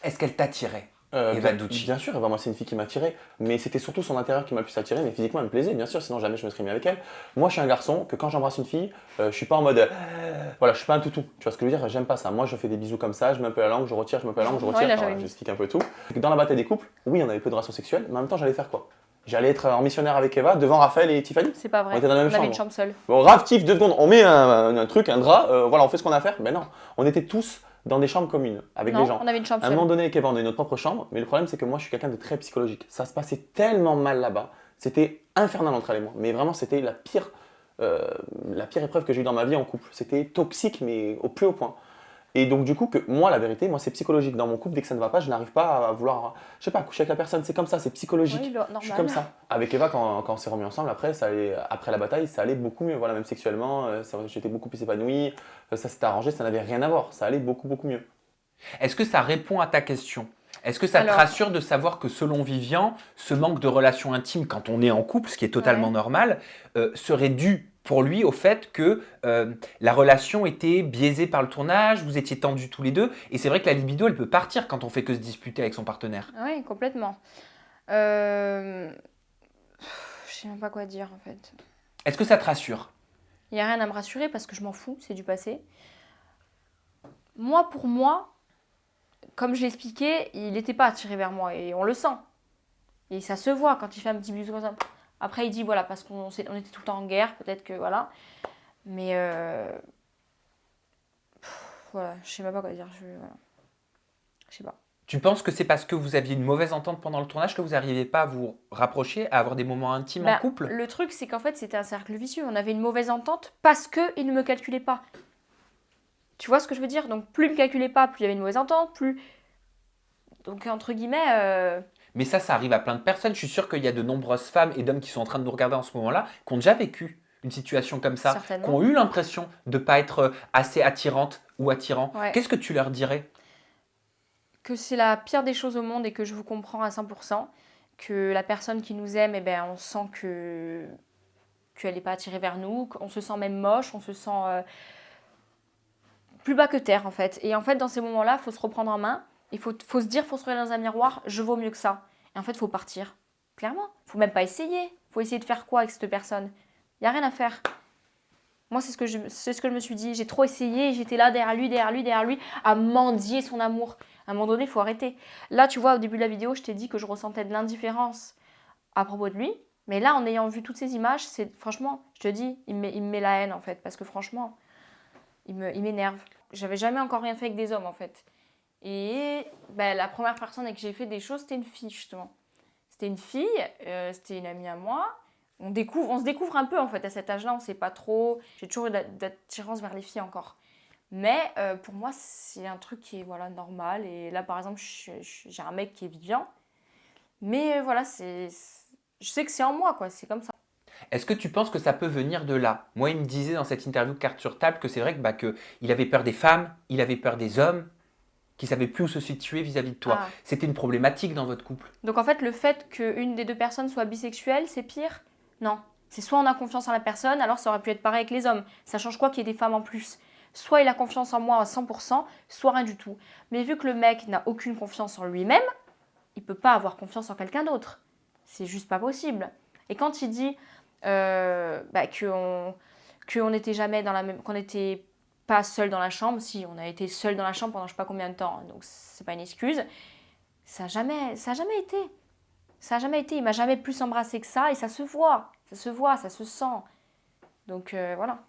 Est-ce qu'elle t'attirait, Eva Ducci? Bien sûr, Eva, moi, c'est une fille qui m'attirait, mais c'était surtout son intérieur qui m'a le plus attiré, mais physiquement, elle me plaisait, bien sûr, sinon jamais je me serais mis avec elle. Moi, je suis un garçon que quand j'embrasse une fille, je suis pas en mode, voilà, je suis pas un toutou. Tu vois ce que je veux dire? J'aime pas ça. Moi, je fais des bisous comme ça, je mets un peu la langue, je retire, je mets un peu la langue, je Ouais, retire, là, enfin, j'avais voilà, je mis. stick un peu tout. Dans la bataille des couples, oui, on avait peu de relations sexuelles, mais en même temps, j'allais faire quoi? J'allais être en missionnaire avec Eva devant Raphaël et Tiffany. C'est pas On vrai. était dans la même On avait chambre. une chambre seule. Bon, Raph, Tiff, 2 secondes, on met un truc, un drap, voilà, on fait ce qu'on a à faire. Ben non, on était tous dans des chambres communes avec des Non, gens. on avait une chambre À un moment seule. donné, avec Eva, on a eu notre propre chambre, mais le problème, c'est que moi, je suis quelqu'un de très psychologique. Ça se passait tellement mal là-bas, c'était infernal entre elle et moi. Mais vraiment, c'était la pire épreuve que j'ai eue dans ma vie en couple. C'était toxique, mais au plus haut point. Et donc, du coup, que moi, la vérité, moi, c'est psychologique. Dans mon couple, dès que ça ne va pas, je n'arrive pas à vouloir, je sais pas, coucher avec la personne. C'est comme ça, c'est psychologique. Oui, Je suis normal. comme ça. Avec Eva, quand on s'est remis ensemble, après, après la bataille, ça allait beaucoup mieux. Voilà, même sexuellement, j'étais beaucoup plus épanoui. Ça s'était arrangé, ça n'avait rien à voir. Ça allait beaucoup, beaucoup mieux. Est-ce que ça répond à ta question? Est-ce que ça te Alors, rassure de savoir que selon Vivian, ce manque de relations intimes quand on est en couple, ce qui est totalement ouais. normal, serait dû pour lui au fait que la relation était biaisée par le tournage, vous étiez tendus tous les deux, et c'est vrai que la libido, elle peut partir quand on fait que se disputer avec son partenaire. Oui, complètement. Je sais même pas quoi dire en fait. Est-ce que ça te rassure? Il n'y a rien à me rassurer parce que je m'en fous, c'est du passé. Moi, pour moi, comme je l'expliquais, il n'était pas attiré vers moi et on le sent. Et ça se voit quand il fait un petit bisou comme ça. Après, il dit voilà, parce on était tout le temps en guerre, peut-être que voilà. Mais voilà, je sais même pas quoi dire. Voilà. Je sais pas. Tu penses que c'est parce que vous aviez une mauvaise entente pendant le tournage que vous n'arriviez pas à vous rapprocher, à avoir des moments intimes en Ben, couple? le truc, c'est qu'en fait, c'était un cercle vicieux. On avait une mauvaise entente parce qu'il ne me calculait pas. Tu vois ce que je veux dire? Donc, plus il me calculait pas, plus il y avait une mauvaise entente, plus. Donc, entre guillemets. Mais ça arrive à plein de personnes. Je suis sûr qu'il y a de nombreuses femmes et d'hommes qui sont en train de nous regarder en ce moment-là, qui ont déjà vécu une situation comme ça, qui Certainement. ont eu l'impression de ne pas être assez attirante ou attirant. Ouais. Qu'est-ce que tu leur dirais? Que c'est la pire des choses au monde et que je vous comprends à 100%. Que la personne qui nous aime, eh ben, on sent qu'elle n'est pas attirée vers nous, qu'on se sent même moche, on se sent plus bas que terre en fait. Et en fait, dans ces moments-là, il faut se reprendre en main. Il faut se dire, il faut se regarder dans un miroir, je vaux mieux que ça. Et en fait, il faut partir. Clairement. Il faut même pas essayer. Il faut essayer de faire quoi avec cette personne? Il n'y a rien à faire. Moi, c'est ce que je me suis dit. J'ai trop essayé, j'étais là derrière lui, à mendier son amour. À un moment donné, il faut arrêter. Là, tu vois, au début de la vidéo, je t'ai dit que je ressentais de l'indifférence à propos de lui. Mais là, en ayant vu toutes ces images, franchement, je te dis, il me met la haine en fait. Parce que franchement, il m'énerve. J'avais jamais encore rien fait avec des hommes en fait. Et ben, la première personne avec qui j'ai fait des choses, c'était une fille justement. C'était une fille, c'était une amie à moi. On se découvre un peu en fait à cet âge-là, on ne sait pas trop. J'ai toujours eu d'attirance vers les filles encore. Mais pour moi, c'est un truc qui est voilà, normal. Et là, par exemple, j'ai un mec qui est Vivian. Mais voilà, je sais que c'est en moi, quoi. C'est comme ça. Est-ce que tu penses que ça peut venir de là? Moi, il me disait dans cette interview carte sur table que c'est vrai que il avait peur des femmes, il avait peur des hommes, qu'il savait plus où se situer vis-à-vis de toi. Ah. C'était une problématique dans votre couple. Donc en fait, le fait qu'une des deux personnes soit bisexuelle, c'est pire? Non. C'est soit on a confiance en la personne, alors ça aurait pu être pareil avec les hommes. Ça change quoi qu'il y ait des femmes en plus? Soit il a confiance en moi à 100%, soit rien du tout. Mais vu que le mec n'a aucune confiance en lui-même, il peut pas avoir confiance en quelqu'un d'autre. C'est juste pas possible. Et quand il dit qu'on n'était jamais dans la même, qu'on n'était pas seul dans la chambre, si on a été seul dans la chambre pendant je sais pas combien de temps, donc c'est pas une excuse. Ça a jamais été. Ça a jamais été. Il m'a jamais plus embrassé que ça et ça se voit, ça se sent. Donc voilà.